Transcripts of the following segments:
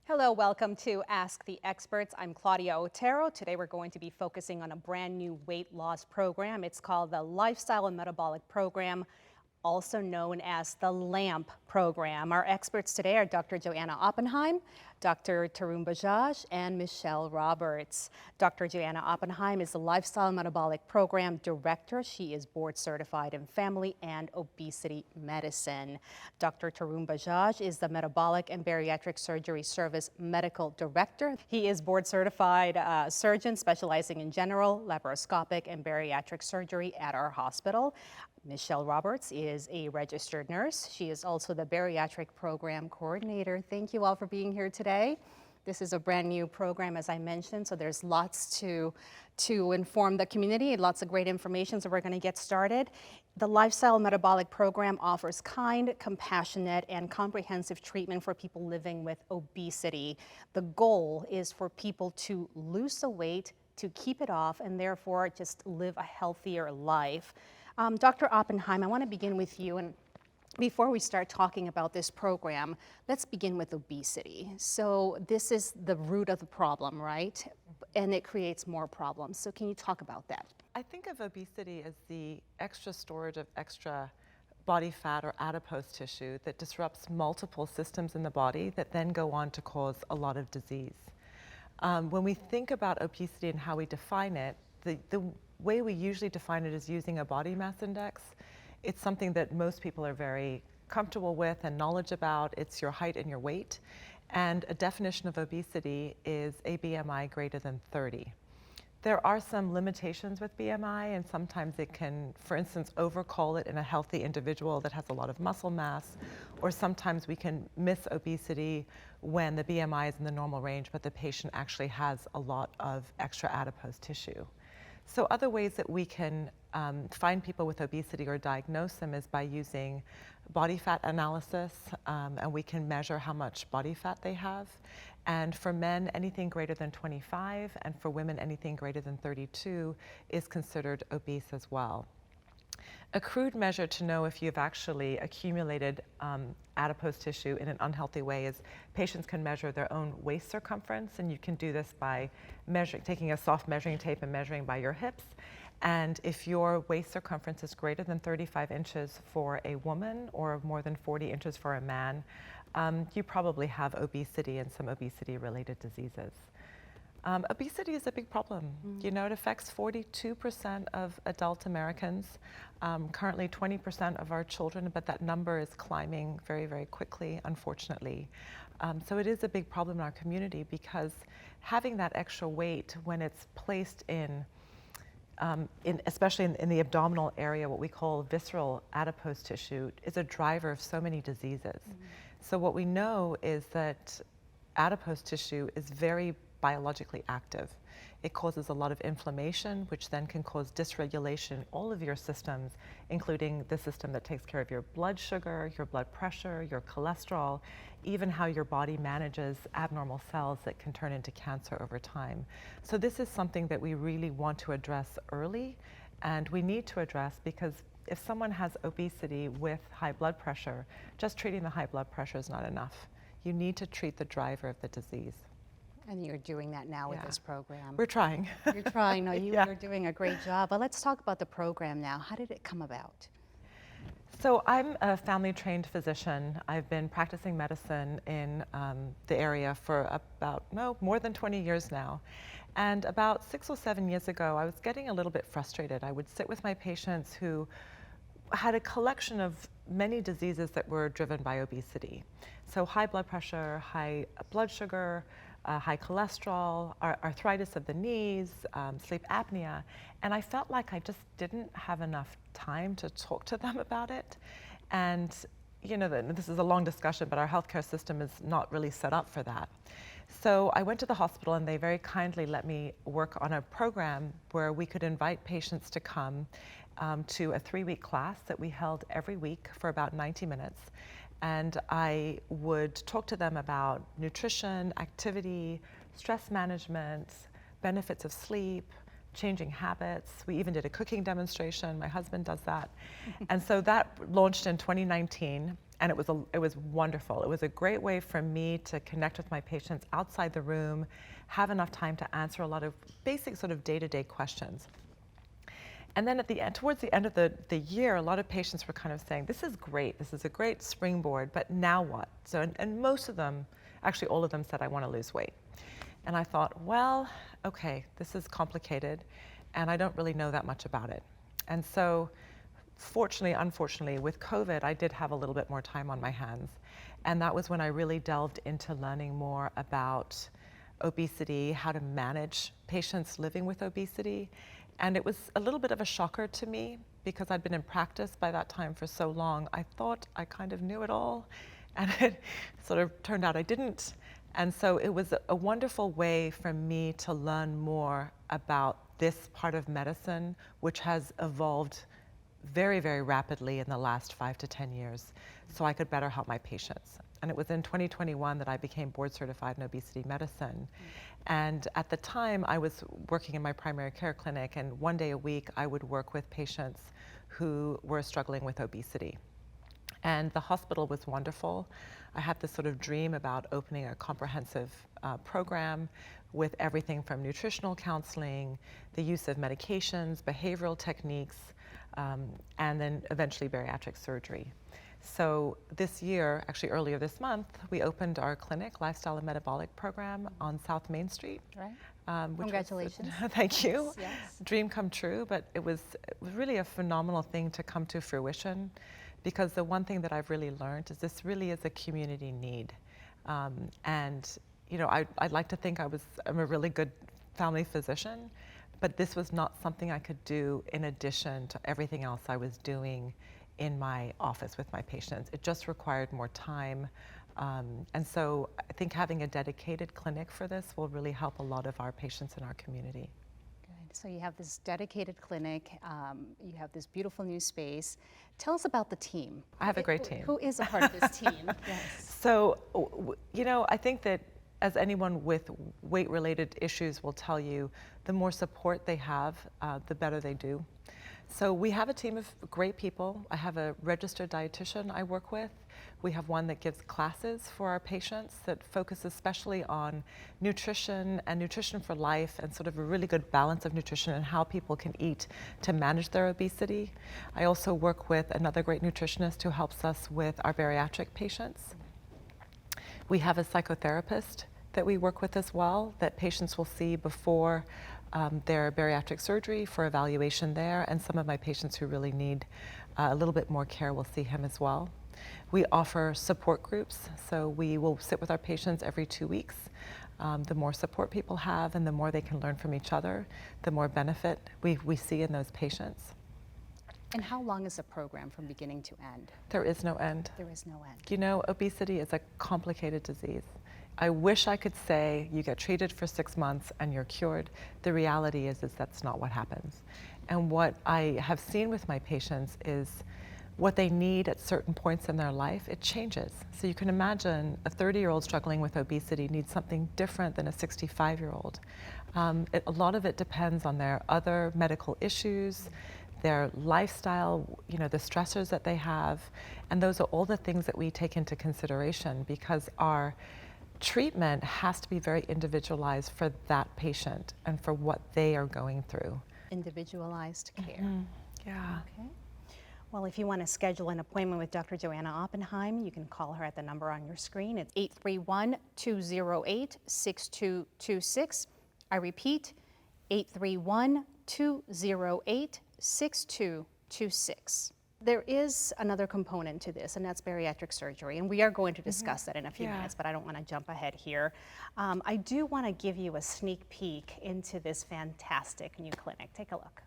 Hello, welcome to Ask the Experts. I'm Claudia Otero. Today we're going to be focusing on a brand new weight loss program. It's called the Lifestyle and Metabolic Program, also known as the LAMP program. Our experts today are Dr. Joanna Oppenheim, Dr. Tarun Bajaj, and Michelle Roberts. Dr. Joanna Oppenheim is the Lifestyle and Metabolic Program Director. She is board certified in family and obesity medicine. Dr. Tarun Bajaj is the Metabolic and Bariatric Surgery Service Medical Director. He is board certified surgeon specializing in general, laparoscopic, and bariatric surgery at our hospital. Michelle Roberts is a registered nurse. She is also the bariatric program coordinator. Thank you all for being here today. This is a brand new program, as I mentioned, so there's lots to inform the community, lots of great information, so we're going to get started. The Lifestyle Metabolic Program offers kind, compassionate, and comprehensive treatment for people living with obesity. The goal is for people to lose the weight, to keep it off, and therefore just live a healthier life. Dr. Oppenheim, I want to begin with you, and before we start talking about this program, let's begin with obesity. So this is the root of the problem, right? And it creates more problems. So can you talk about that? I think of obesity as the extra storage of extra body fat or adipose tissue that disrupts multiple systems in the body that then go on to cause a lot of disease. When we think about obesity and how we define it, the way we usually define it is using a body mass index. It's something that most people are very comfortable with and knowledge about. It's your height and your weight. And a definition of obesity is a BMI greater than 30. There are some limitations with BMI, and sometimes it can, for instance, overcall it in a healthy individual that has a lot of muscle mass, or sometimes we can miss obesity when the BMI is in the normal range, but the patient actually has a lot of extra adipose tissue. So other ways that we can find people with obesity or diagnose them is by using body fat analysis, and we can measure how much body fat they have. And for men, anything greater than 25, and for women, anything greater than 32 is considered obese as well. A crude measure to know if you've actually accumulated adipose tissue in an unhealthy way is patients can measure their own waist circumference, and you can do this by taking a soft measuring tape and measuring by your hips. And if your waist circumference is greater than 35 inches for a woman or more than 40 inches for a man, you probably have obesity and some obesity-related diseases. Obesity is a big problem. You know, it affects 42% of adult Americans, currently 20% of our children, but that number is climbing very, very quickly, unfortunately. So it is a big problem in our community because having that extra weight when it's placed especially in the abdominal area, what we call visceral adipose tissue, is a driver of so many diseases. So what we know is that adipose tissue is very biologically active. It causes a lot of inflammation, which then can cause dysregulation in all of your systems, including the system that takes care of your blood sugar, your blood pressure, your cholesterol, even how your body manages abnormal cells that can turn into cancer over time. So this is something that we really want to address early, and we need to address because if someone has obesity with high blood pressure, just treating the high blood pressure is not enough. You need to treat the driver of the disease. And you're doing that now with this program. We're trying. You're trying. No, you're doing a great job. But let's talk about the program now. How did it come about? So I'm a family-trained physician. I've been practicing medicine in the area for about, more than 20 years now. And about 6 or 7 years ago, I was getting a little bit frustrated. I would sit with my patients who had a collection of many diseases that were driven by obesity. So high blood pressure, high blood sugar, high cholesterol, arthritis of the knees, sleep apnea, and I felt like I just didn't have enough time to talk to them about it. And you know, this is a long discussion, but our healthcare system is not really set up for that. So I went to the hospital and they very kindly let me work on a program where we could invite patients to come to a 3-week class that we held every week for about 90 minutes. And I would talk to them about nutrition, activity, stress management, benefits of sleep, changing habits. We even did a cooking demonstration. My husband does that. And so that launched in 2019. And it was wonderful. It was a great way for me to connect with my patients outside the room, have enough time to answer a lot of basic sort of day-to-day questions. And then at the end, towards the end of the year, a lot of patients were kind of saying, this is great, this is a great springboard, but now what? So, and most of them, actually all of them said, I want to lose weight. And I thought, well, okay, this is complicated, and I don't really know that much about it. And so, fortunately, unfortunately, with COVID, I did have a little bit more time on my hands. And that was when I really delved into learning more about obesity, how to manage patients living with obesity. And it was a little bit of a shocker to me because I'd been in practice by that time for so long. I thought I kind of knew it all, and it sort of turned out I didn't. And so it was a wonderful way for me to learn more about this part of medicine, which has evolved very, very rapidly in the last 5 to 10 years, so I could better help my patients. And it was in 2021 that I became board certified in obesity medicine. And at the time, I was working in my primary care clinic, and one day a week, I would work with patients who were struggling with obesity. And the hospital was wonderful. I had this sort of dream about opening a comprehensive program with everything from nutritional counseling, the use of medications, behavioral techniques, and then eventually bariatric surgery. So this year, actually earlier this month, we opened our clinic, Lifestyle and Metabolic Program on South Main Street. Right. Congratulations. Thank you. Yes. Dream come true, but it was really a phenomenal thing to come to fruition, because the one thing that I've really learned is this really is a community need. And you know, I'd like to think I'm a really good family physician, but this was not something I could do in addition to everything else I was doing in my office with my patients. It just required more time. And so I think having a dedicated clinic for this will really help a lot of our patients in our community. Good. So you have this dedicated clinic, you have this beautiful new space. Tell us about the team. I have a great team. Who is a part of this team? Yes. So, you know, I think that as anyone with weight-related issues will tell you, the more support they have, the better they do. So we have a team of great people. I have a registered dietitian I work with. We have one that gives classes for our patients that focus especially on nutrition and nutrition for life, and sort of a really good balance of nutrition and how people can eat to manage their obesity. I also work with another great nutritionist who helps us with our bariatric patients. We have a psychotherapist that we work with as well, that patients will see before their bariatric surgery for evaluation there, and some of my patients who really need a little bit more care will see him as well. We offer support groups, so we will sit with our patients every 2 weeks. The more support people have and the more they can learn from each other, the more benefit we see in those patients. And how long is the program from beginning to end? There is no end. There is no end. You know, obesity is a complicated disease. I wish I could say you get treated for 6 months and you're cured. The reality is that's not what happens. And what I have seen with my patients is what they need at certain points in their life, it changes. So you can imagine a 30-year-old struggling with obesity needs something different than a 65-year-old. A lot of it depends on their other medical issues, their lifestyle, you know, the stressors that they have, and those are all the things that we take into consideration, because our treatment has to be very individualized for that patient and for what they are going through. Individualized care. Mm-hmm. Yeah. Okay. Well, if you want to schedule an appointment with Dr. Joanna Oppenheim, you can call her at the number on your screen. It's 831-208-6226. I repeat, 831-208-6226. There is another component to this, and that's bariatric surgery, and we are going to discuss that in a few minutes, but I don't want to jump ahead here. I do want to give you a sneak peek into this fantastic new clinic. Take a look.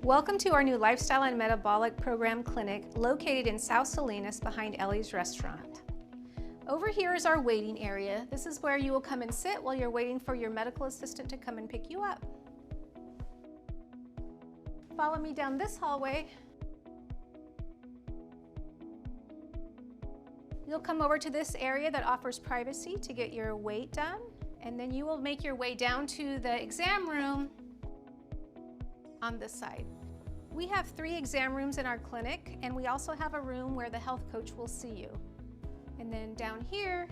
Welcome to our new Lifestyle and Metabolic Program clinic located in South Salinas behind Ellie's Restaurant. Over here is our waiting area. This is where you will come and sit while you're waiting for your medical assistant to come and pick you up. Follow me down this hallway. You'll come over to this area that offers privacy to get your weight done, and then you will make your way down to the exam room on this side. We have 3 exam rooms in our clinic, and we also have a room where the health coach will see you. And then down here,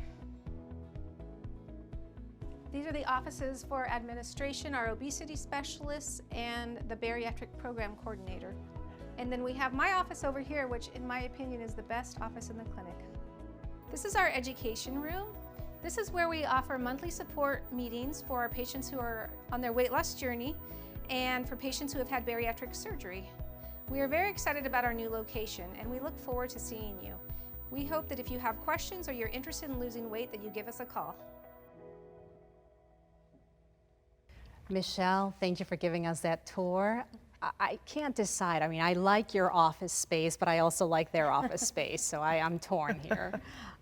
these are the offices for administration, our obesity specialists, and the bariatric program coordinator. And then we have my office over here, which in my opinion is the best office in the clinic. This is our education room. This is where we offer monthly support meetings for our patients who are on their weight loss journey and for patients who have had bariatric surgery. We are very excited about our new location, and we look forward to seeing you. We hope that if you have questions or you're interested in losing weight, that you give us a call. Michelle, thank you for giving us that tour. I can't decide. I mean, I like your office space, but I also like their office space, so I'm torn here.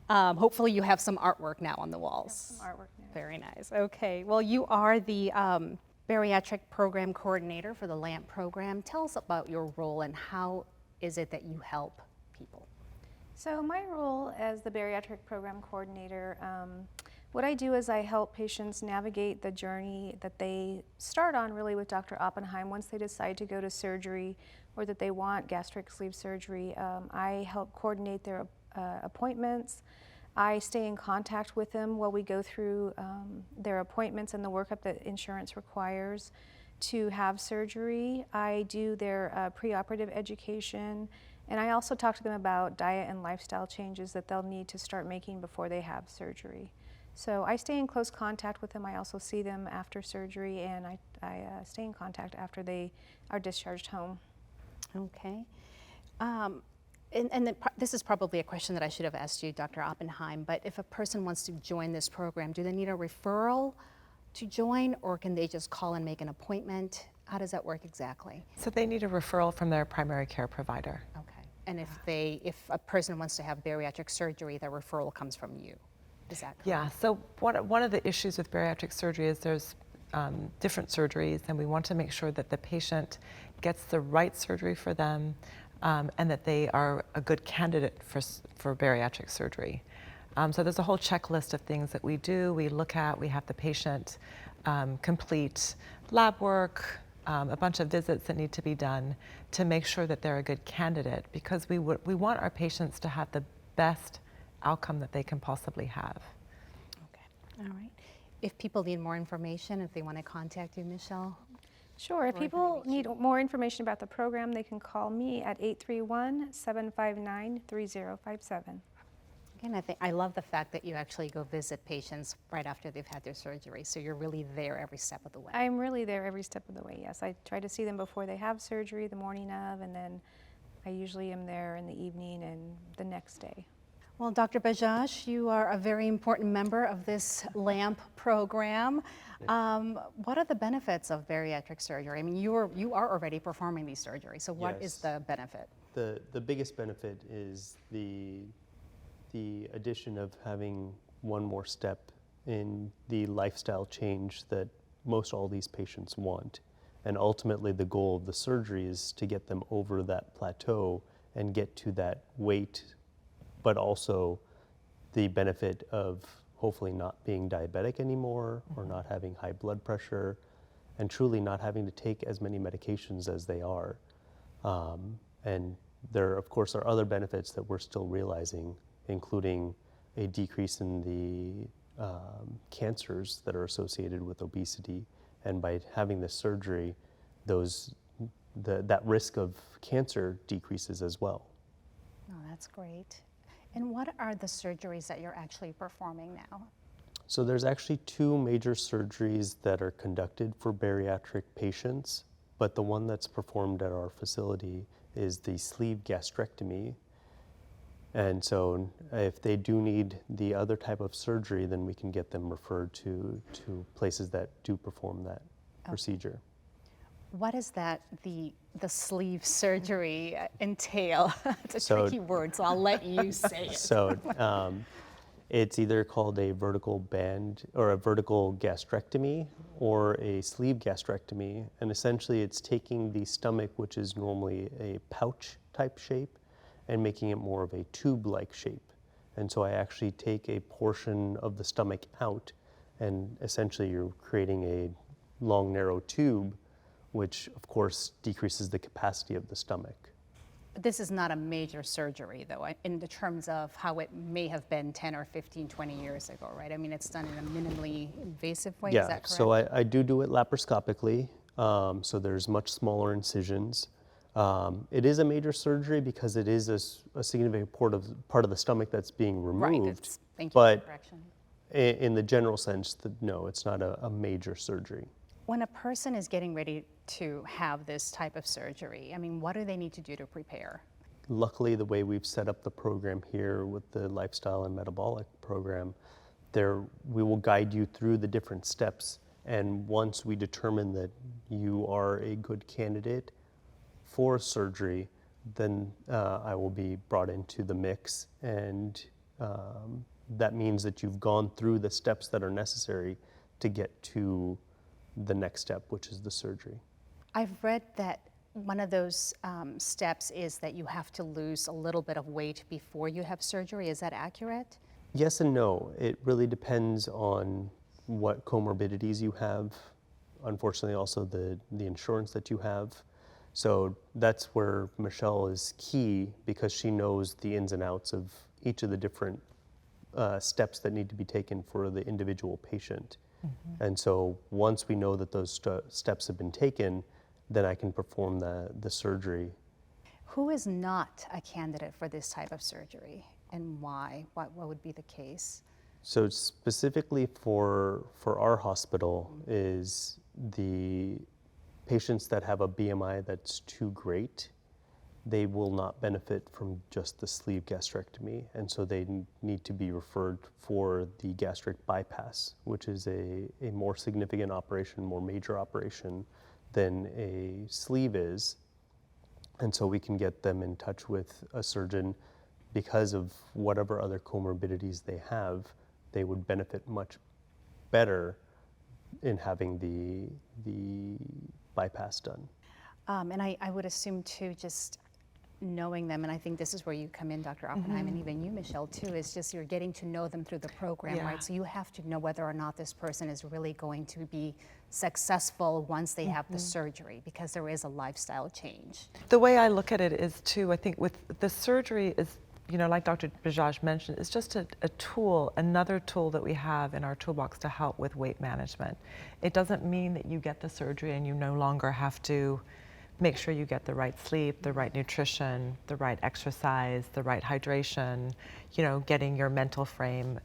Hopefully you have some artwork now on the walls. Some artwork now. Very nice. Okay, well, you are the bariatric program coordinator for the LAMP program. Tell us about your role and how is it that you help people? So my role as the bariatric program coordinator, what I do is I help patients navigate the journey that they start on really with Dr. Oppenheim once they decide to go to surgery or that they want gastric sleeve surgery. I help coordinate their appointments. I stay in contact with them while we go through their appointments and the workup that insurance requires to have surgery. I do their preoperative education, and I also talk to them about diet and lifestyle changes that they'll need to start making before they have surgery. So I stay in close contact with them. I also see them after surgery, and I stay in contact after they are discharged home. Okay. This is probably a question that I should have asked you, Dr. Oppenheim, but if a person wants to join this program, do they need a referral to join, or can they just call and make an appointment? How does that work exactly? So they need a referral from their primary care provider. Okay. And if a person wants to have bariatric surgery, the referral comes from you. Is that correct? Yeah, so one of the issues with bariatric surgery is there's different surgeries, and we want to make sure that the patient gets the right surgery for them, and that they are a good candidate for bariatric surgery. So there's a whole checklist of things that we do. We look at, we have the patient complete lab work, a bunch of visits that need to be done to make sure that they're a good candidate, because we want our patients to have the best outcome that they can possibly have. Okay, all right. If people need more information, if they want to contact you, Michelle? Sure, if people need more information about the program, they can call me at 831-759-3057. Again, I love the fact that you actually go visit patients right after they've had their surgery, so you're really there every step of the way. I'm really there every step of the way, yes. I try to see them before they have surgery, the morning of, and then I usually am there in the evening and the next day. Well, Dr. Bajaj, you are a very important member of this LAMP program. What are the benefits of bariatric surgery? I mean, you are already performing these surgeries, so what is the benefit? The biggest benefit is the addition of having one more step in the lifestyle change that most all these patients want. And ultimately the goal of the surgery is to get them over that plateau and get to that weight, but also the benefit of hopefully not being diabetic anymore, or not having high blood pressure, and truly not having to take as many medications as they are. And there, of course, are other benefits that we're still realizing, including a decrease in the cancers that are associated with obesity. And by having this surgery, that risk of cancer decreases as well. Oh, that's great. And what are the surgeries that you're actually performing now? So there's actually two major surgeries that are conducted for bariatric patients, but the one that's performed at our facility is the sleeve gastrectomy. And so if they do need the other type of surgery, then we can get them referred to places that do perform that procedure. What does the sleeve surgery entail? It's a tricky word, so I'll let you say it. So it's either called a vertical band or a vertical gastrectomy or a sleeve gastrectomy. And essentially it's taking the stomach, which is normally a pouch type shape, and making it more of a tube-like shape. And so I actually take a portion of the stomach out, and essentially you're creating a long, narrow tube which of course decreases the capacity of the stomach. But this is not a major surgery, though, in the terms of how it may have been 10 or 15, 20 years ago, right? I mean, it's done in a minimally invasive way, is that correct? So I do it laparoscopically, so there's much smaller incisions. It is a major surgery because it is a significant part of the stomach that's being removed. Right, thank you for the correction. In the general sense, no, it's not a major surgery. When a person is getting ready to have this type of surgery, I mean, what do they need to do to prepare? Luckily, the way we've set up the program here with the lifestyle and metabolic program, we will guide you through the different steps. And once we determine that you are a good candidate for surgery, then I will be brought into the mix. And that means that you've gone through the steps that are necessary to get to the next step, which is the surgery. I've read that one of those steps is that you have to lose a little bit of weight before you have surgery. Is that accurate? Yes and no. It really depends on what comorbidities you have. Unfortunately, also the insurance that you have. So that's where Michelle is key, because she knows the ins and outs of each of the different steps that need to be taken for the individual patient. Mm-hmm. And so once we know that those steps have been taken, then I can perform the surgery. Who is not a candidate for this type of surgery, and why? What would be the case? So specifically for our hospital is the patients that have a BMI that's too great. They will not benefit from just the sleeve gastrectomy, and so they need to be referred for the gastric bypass, which is a more significant operation, more major operation than a sleeve is. And so we can get them in touch with a surgeon because of whatever other comorbidities they have. They would benefit much better in having the bypass done. And I would assume too, just knowing them, and I think this is where you come in, Dr. Oppenheim, and even you, Michelle, too, is just you're getting to know them through the program, right? So you have to know whether or not this person is really going to be successful once they have the surgery, because there is a lifestyle change. The way I look at it is too, I think with the surgery is, you know, like Dr. Bajaj mentioned, it's just a tool, another tool that we have in our toolbox to help with weight management. It doesn't mean that you get the surgery and you no longer have to make sure you get the right sleep, the right nutrition, the right exercise, the right hydration, you know, getting your mental frame,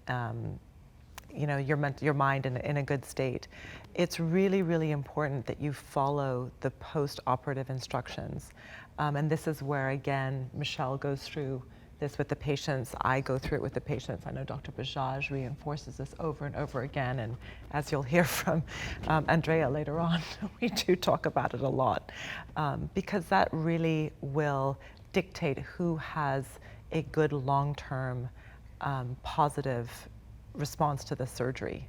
you know, your mind in a good state. It's really, really important that you follow the post-operative instructions. And this is where, again, Michelle goes through this with the patients. I go through it with the patients. I know Dr. Bajaj reinforces this over and over again. And as you'll hear from Andrea later on, we do talk about it a lot, because that really will dictate who has a good long-term positive response to the surgery.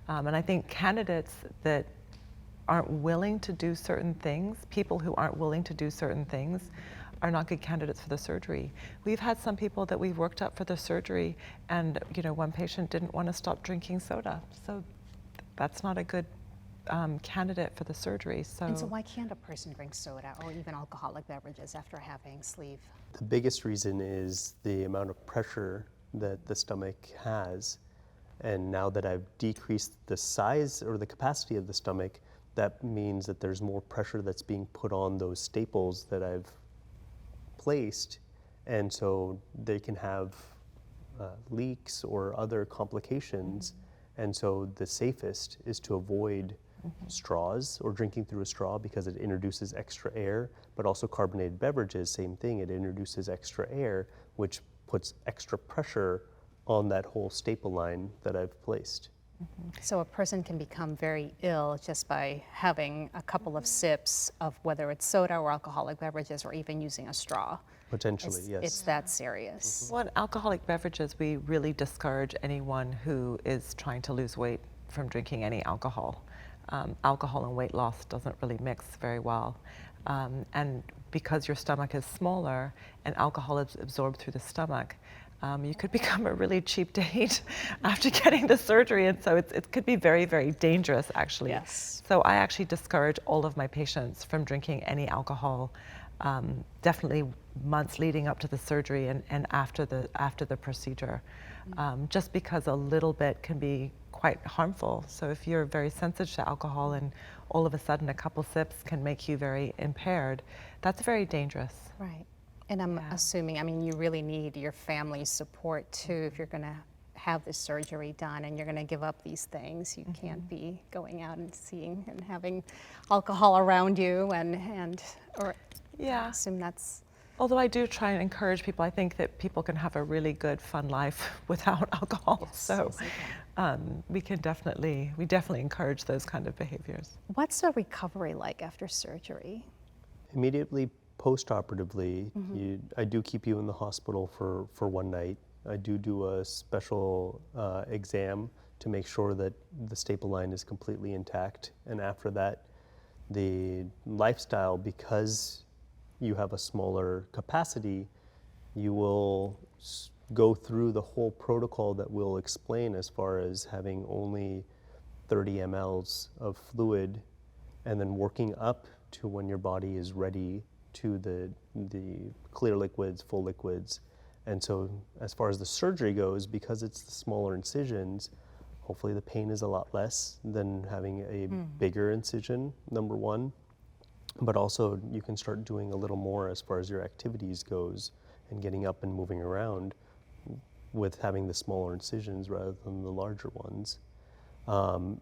And I think candidates that aren't willing to do certain things, people who aren't willing to do certain things, are not good candidates for the surgery. We've had some people that we've worked up for the surgery, and you know, one patient didn't want to stop drinking soda, so that's not a good candidate for the surgery. And so why can't a person drink soda or even alcoholic beverages after having sleeve? The biggest reason is the amount of pressure that the stomach has. And now that I've decreased the size or the capacity of the stomach, that means that there's more pressure that's being put on those staples that I've placed, and so they can have leaks or other complications. And so the safest is to avoid straws or drinking through a straw, because it introduces extra air, but also carbonated beverages, same thing, it introduces extra air, which puts extra pressure on that whole staple line that I've placed. So a person can become very ill just by having a couple of sips of whether it's soda or alcoholic beverages, or even using a straw. Potentially, yes. It's that serious. Well, alcoholic beverages, we really discourage anyone who is trying to lose weight from drinking any alcohol. Alcohol and weight loss doesn't really mix very well. And because your stomach is smaller and alcohol is absorbed through the stomach, you could become a really cheap date after getting the surgery, and so it could be very, very dangerous, actually. Yes. So I actually discourage all of my patients from drinking any alcohol, definitely months leading up to the surgery and after the procedure, just because a little bit can be quite harmful. So if you're very sensitive to alcohol and all of a sudden a couple sips can make you very impaired, that's very dangerous. Right. And I'm assuming, I mean, you really need your family's support too if you're going to have this surgery done and you're going to give up these things. You can't be going out and seeing and having alcohol around you or I assume that's... Although I do try and encourage people, I think that people can have a really good, fun life without alcohol. Yes, so yes, we definitely encourage those kind of behaviors. What's the recovery like after surgery? Immediately post-operatively, I do keep you in the hospital for one night. I do a special exam to make sure that the staple line is completely intact. And after that, the lifestyle, because you have a smaller capacity, you will go through the whole protocol that we'll explain as far as having only 30 mLs of fluid and then working up to when your body is ready to the clear liquids, full liquids. And so as far as the surgery goes, because it's the smaller incisions, hopefully the pain is a lot less than having a bigger incision, number one. But also you can start doing a little more as far as your activities goes and getting up and moving around with having the smaller incisions rather than the larger ones.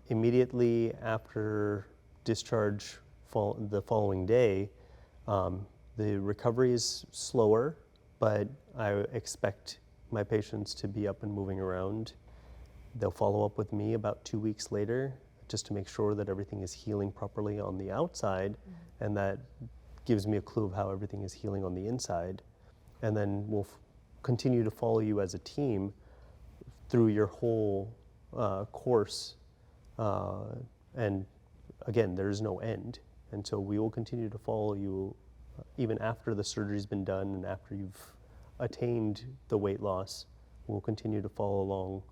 Immediately after discharge the following day, the recovery is slower, but I expect my patients to be up and moving around. They'll follow up with me about 2 weeks later just to make sure that everything is healing properly on the outside, and that gives me a clue of how everything is healing on the inside. And then we'll continue to follow you as a team through your whole course. And again, there's no end. And so we will continue to follow you even after the surgery's been done and after you've attained the weight loss. We'll continue to follow along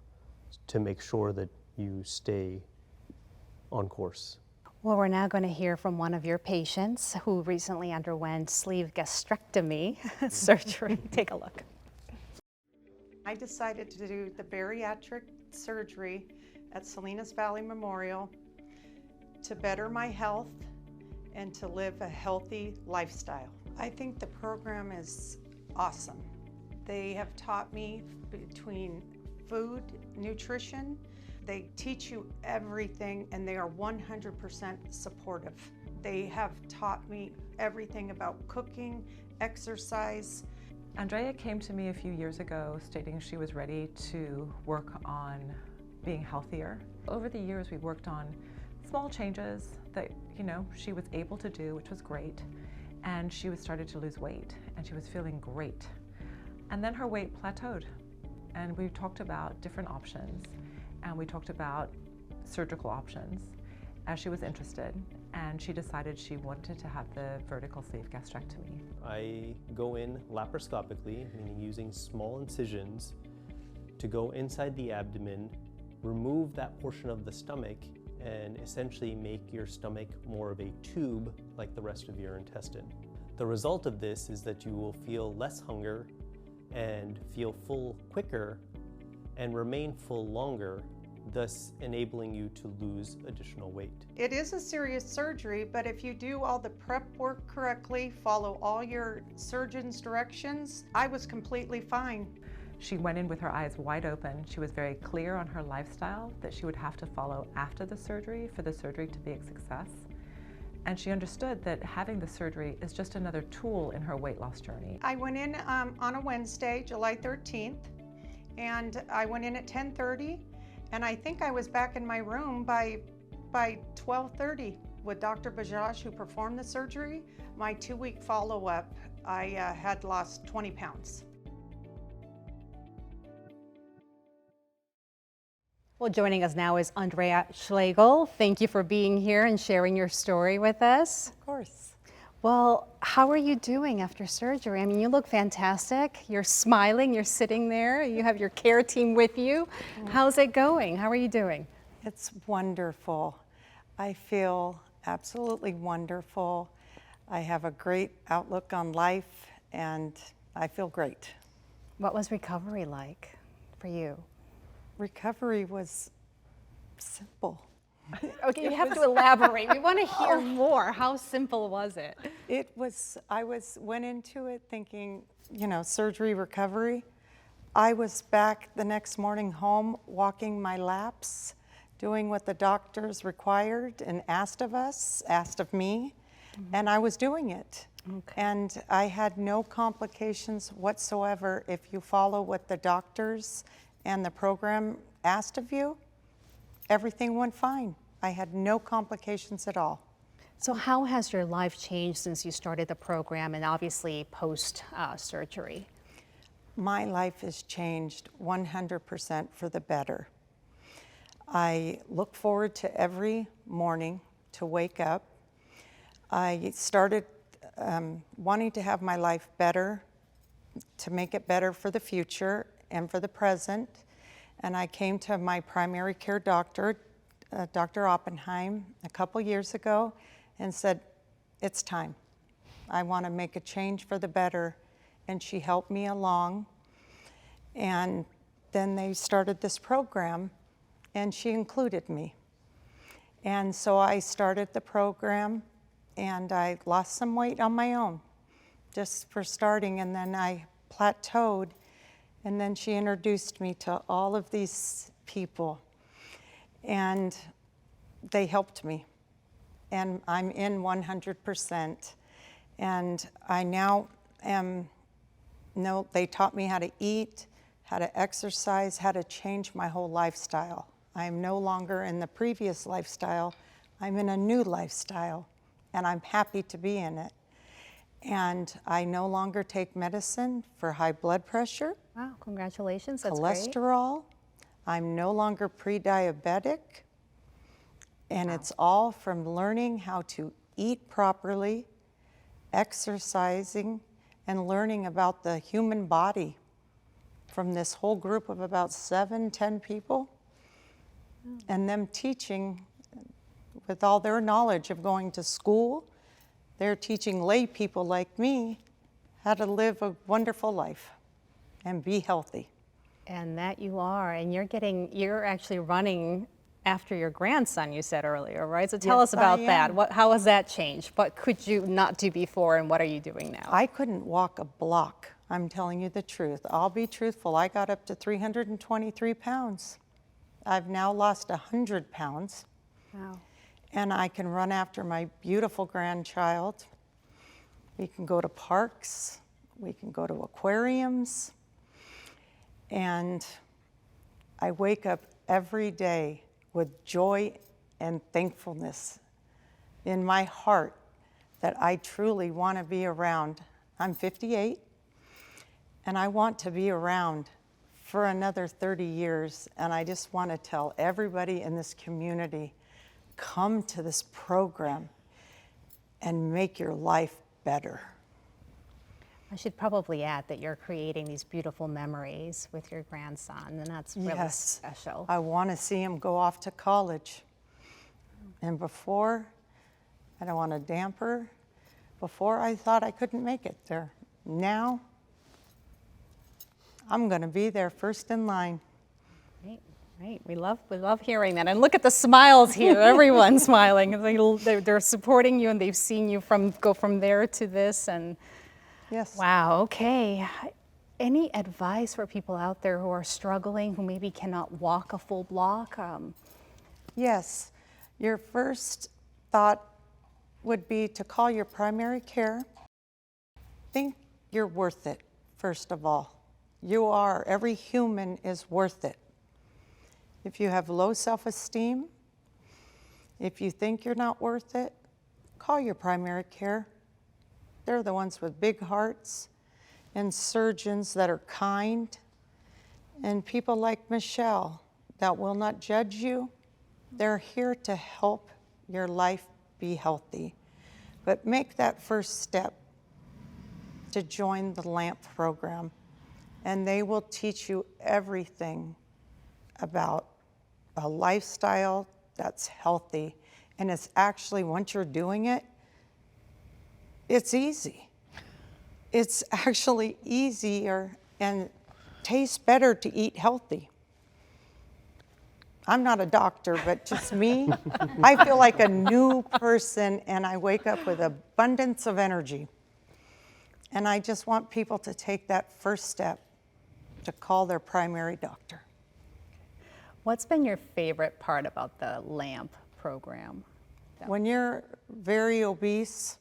to make sure that you stay on course. Well, we're now going to hear from one of your patients who recently underwent sleeve gastrectomy surgery. Take a look. I decided to do the bariatric surgery at Salinas Valley Memorial to better my health and to live a healthy lifestyle. I think the program is awesome. They have taught me between food, nutrition. They teach you everything and they are 100% supportive. They have taught me everything about cooking, exercise. Andrea came to me a few years ago stating she was ready to work on being healthier. Over the years, we worked on small changes that, she was able to do, which was great. And she was started to lose weight and she was feeling great. And then her weight plateaued. And we talked about different options. And we talked about surgical options as she was interested, and she decided she wanted to have the vertical sleeve gastrectomy. I go in laparoscopically, meaning using small incisions to go inside the abdomen, remove that portion of the stomach, and essentially make your stomach more of a tube like the rest of your intestine. The result of this is that you will feel less hunger and feel full quicker and remain full longer, thus enabling you to lose additional weight. It is a serious surgery, but if you do all the prep work correctly, follow all your surgeon's directions, I was completely fine. She went in with her eyes wide open. She was very clear on her lifestyle that she would have to follow after the surgery for the surgery to be a success. And she understood that having the surgery is just another tool in her weight loss journey. I went in on a Wednesday, July 13th, and I went in at 10:30, and I think I was back in my room by 12:30 with Dr. Bajaj, who performed the surgery. My 2-week follow-up, I had lost 20 pounds. Well, joining us now is Andrea Schlegel. Thank you for being here and sharing your story with us. Of course. Well, how are you doing after surgery? I mean, you look fantastic. You're smiling, you're sitting there, you have your care team with you. How's it going? How are you doing? It's wonderful. I feel absolutely wonderful. I have a great outlook on life and I feel great. What was recovery like for you? Recovery was simple. Okay, you have to elaborate. We want to hear more. How simple was it? Went into it thinking, surgery, recovery. I was back the next morning home walking my laps, doing what the doctors required and asked of me, and I was doing it. Okay. And I had no complications whatsoever if you follow what the doctors and the program asked of you. Everything went fine. I had no complications at all. So how has your life changed since you started the program and obviously post surgery? My life has changed 100% for the better. I look forward to every morning to wake up. I started wanting to have my life better, to make it better for the future and for the present. And I came to my primary care doctor, Dr. Oppenheim, a couple years ago and said, it's time. I want to make a change for the better. And she helped me along. And then they started this program and she included me. And so I started the program and I lost some weight on my own, just for starting, and then I plateaued. And then she introduced me to all of these people, and they helped me. And I'm in 100%. And I now they taught me how to eat, how to exercise, how to change my whole lifestyle. I'm no longer in the previous lifestyle. I'm in a new lifestyle, and I'm happy to be in it. And I no longer take medicine for high blood pressure. Wow, congratulations, that's great. Cholesterol. I'm no longer pre-diabetic. And it's all from learning how to eat properly, exercising, and learning about the human body from this whole group of about 7-10 people, and them teaching with all their knowledge of going to school. They're teaching lay people like me how to live a wonderful life and be healthy. And that you are, and you're actually running after your grandson, you said earlier, right? So tell Yes, us about I that. am. How has that changed? What could you not do before, and what are you doing now? I couldn't walk a block, I'm telling you the truth. I'll be truthful, I got up to 323 pounds. I've now lost 100 pounds. Wow. And I can run after my beautiful grandchild. We can go to parks, we can go to aquariums. And I wake up every day with joy and thankfulness in my heart that I truly want to be around. I'm 58, and I want to be around for another 30 years. And I just want to tell everybody in this community, come to this program and make your life better. I should probably add that you're creating these beautiful memories with your grandson, and that's really Yes. special. I want to see him go off to college. And before, I don't want to damper, before I thought I couldn't make it there. Now, I'm going to be there first in line. Right, right. We love hearing that. And look at the smiles here. Everyone's smiling. They're supporting you, and they've seen you go from there to this. And Yes. wow, okay. Any advice for people out there who are struggling, who maybe cannot walk a full block? Yes. Your first thought would be to call your primary care. Think you're worth it, first of all. You are. Every human is worth it. If you have low self-esteem, if you think you're not worth it, call your primary care. They're the ones with big hearts and surgeons that are kind, and people like Michelle that will not judge you. They're here to help your life be healthy. But make that first step to join the LAMP program, and they will teach you everything about a lifestyle that's healthy. And it's actually, once you're doing it, it's easy. It's actually easier and tastes better to eat healthy. I'm not a doctor, but just me, I feel like a new person, and I wake up with abundance of energy. And I just want people to take that first step to call their primary doctor. What's been your favorite part about the LAMP program? When you're very obese,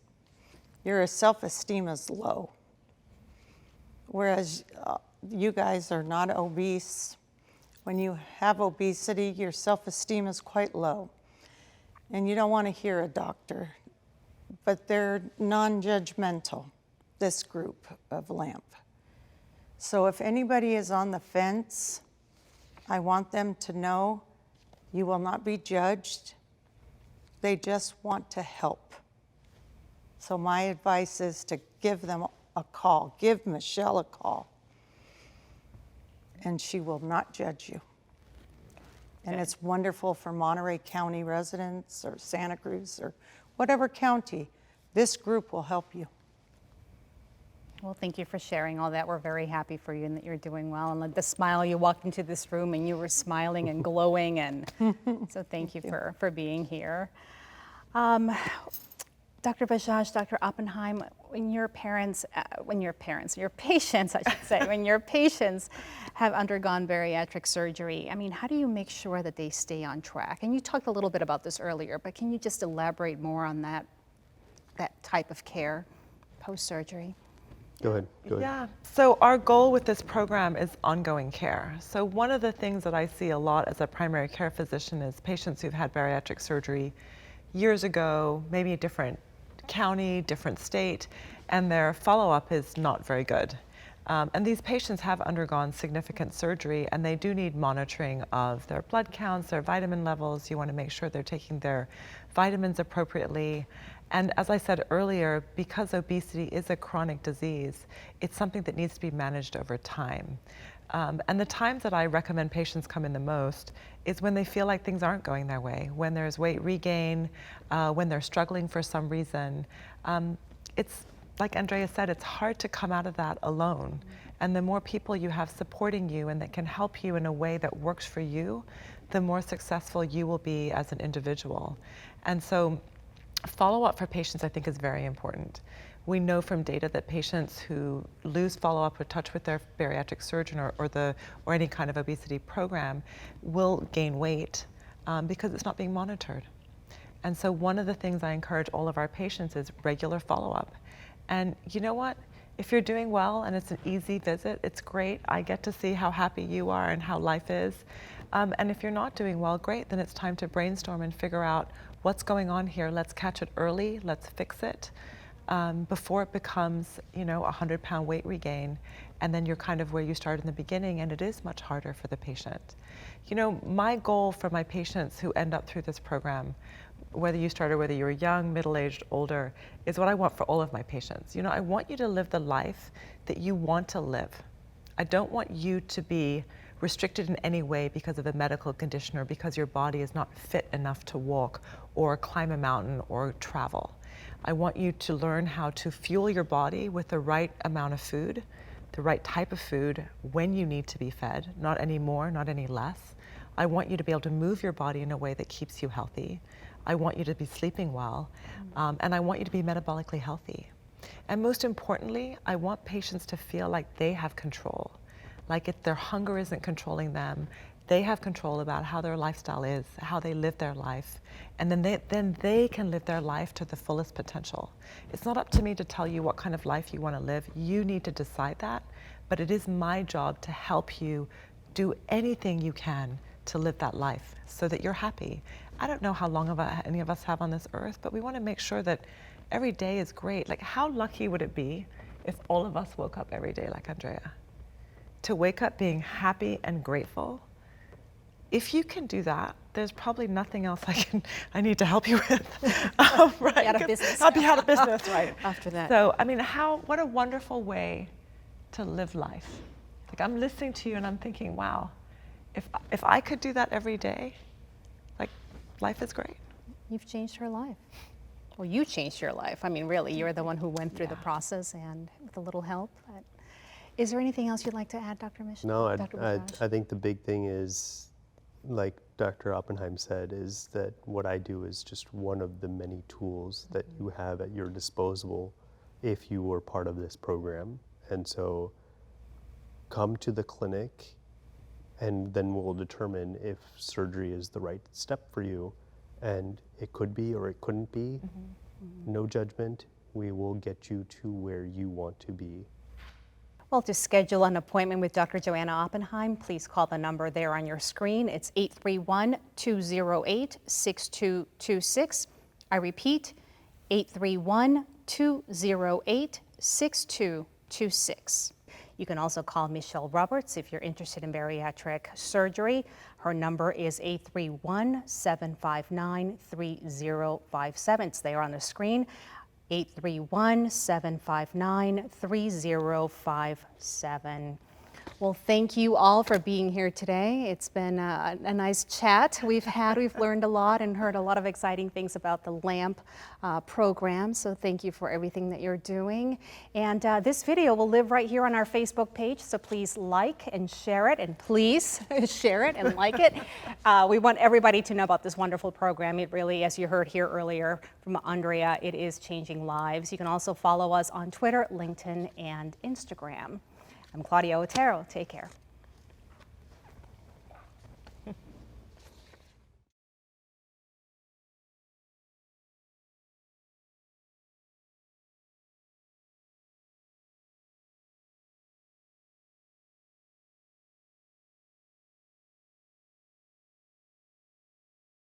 your self-esteem is low. Whereas you guys are not obese. When you have obesity, your self-esteem is quite low. And you don't want to hear a doctor. But they're non-judgmental, this group of LAMP. So if anybody is on the fence, I want them to know you will not be judged. They just want to help. So my advice is to give them a call. Give Michelle a call. And she will not judge you. And it's wonderful for Monterey County residents or Santa Cruz or whatever county. This group will help you. Well, thank you for sharing all that. We're very happy for you and that you're doing well. And the smile, you walked into this room and you were smiling and glowing. And so thank you for being here. Dr. Bajaj, Dr. Oppenheim, when your patients, I should say, when your patients have undergone bariatric surgery, I mean, how do you make sure that they stay on track? And you talked a little bit about this earlier, but can you just elaborate more on that type of care post-surgery? Go ahead. Yeah, so our goal with this program is ongoing care. So one of the things that I see a lot as a primary care physician is patients who've had bariatric surgery years ago, maybe a different county, different state, and their follow-up is not very good. And these patients have undergone significant surgery, and they do need monitoring of their blood counts, their vitamin levels. You want to make sure they're taking their vitamins appropriately. And as I said earlier, because obesity is a chronic disease, it's something that needs to be managed over time. And the times that I recommend patients come in the most is when they feel like things aren't going their way, when there's weight regain, when they're struggling for some reason. It's like Andrea said, it's hard to come out of that alone. And the more people you have supporting you and that can help you in a way that works for you, the more successful you will be as an individual. And so follow-up for patients, I think, is very important. We know from data that patients who lose follow-up or touch with their bariatric surgeon or any kind of obesity program will gain weight because it's not being monitored. And so one of the things I encourage all of our patients is regular follow-up. And you know what? If you're doing well and it's an easy visit, it's great. I get to see how happy you are and how life is. And if you're not doing well, great, then it's time to brainstorm and figure out what's going on here. Let's catch it early, let's fix it before it becomes, a 100-pound weight regain. And then you're kind of where you started in the beginning, and it is much harder for the patient. My goal for my patients who end up through this program, whether you're young, middle-aged, older, is what I want for all of my patients. I want you to live the life that you want to live. I don't want you to be restricted in any way because of a medical condition or because your body is not fit enough to walk or climb a mountain or travel. I want you to learn how to fuel your body with the right amount of food, the right type of food when you need to be fed, not any more, not any less. I want you to be able to move your body in a way that keeps you healthy. I want you to be sleeping well, and I want you to be metabolically healthy. And most importantly, I want patients to feel like they have control. Like if their hunger isn't controlling them, they have control about how their lifestyle is, how they live their life, and then they can live their life to the fullest potential. It's not up to me to tell you what kind of life you want to live. You need to decide that, but it is my job to help you do anything you can to live that life so that you're happy. I don't know how long any of us have on this earth, but we want to make sure that every day is great. Like, how lucky would it be if all of us woke up every day like Andrea? To wake up being happy and grateful. If you can do that, there's probably nothing else I need to help you with. Right? Out of business. I'll be out of business, right? After that. So, I mean, what a wonderful way to live life. Like, I'm listening to you and I'm thinking, wow, if I could do that every day, like, life is great. You've changed her life. Well, you changed your life. I mean, really, you're the one who went through the process, and with a little help. Is there anything else you'd like to add, Dr. Michel? No, Dr. I think the big thing is, like Dr. Oppenheim said, is that what I do is just one of the many tools that you have at your disposal if you were part of this program. And so come to the clinic, and then we'll determine if surgery is the right step for you. And it could be or it couldn't be. No judgment. We will get you to where you want to be. Well, to schedule an appointment with Dr. Joanna Oppenheim, please call the number there on your screen. It's 831-208-6226. I repeat, 831-208-6226. You can also call Michelle Roberts if you're interested in bariatric surgery. Her number is 831-759-3057. It's there on the screen, 831-759-3057. Well, thank you all for being here today. It's been a nice chat we've learned a lot and heard a lot of exciting things about the LAMP program. So thank you for everything that you're doing. And this video will live right here on our Facebook page. So please like and share it, and please share it and like it. We want everybody to know about this wonderful program. It really, as you heard here earlier from Andrea, it is changing lives. You can also follow us on Twitter, LinkedIn, and Instagram. I'm Claudia Otero. Take care.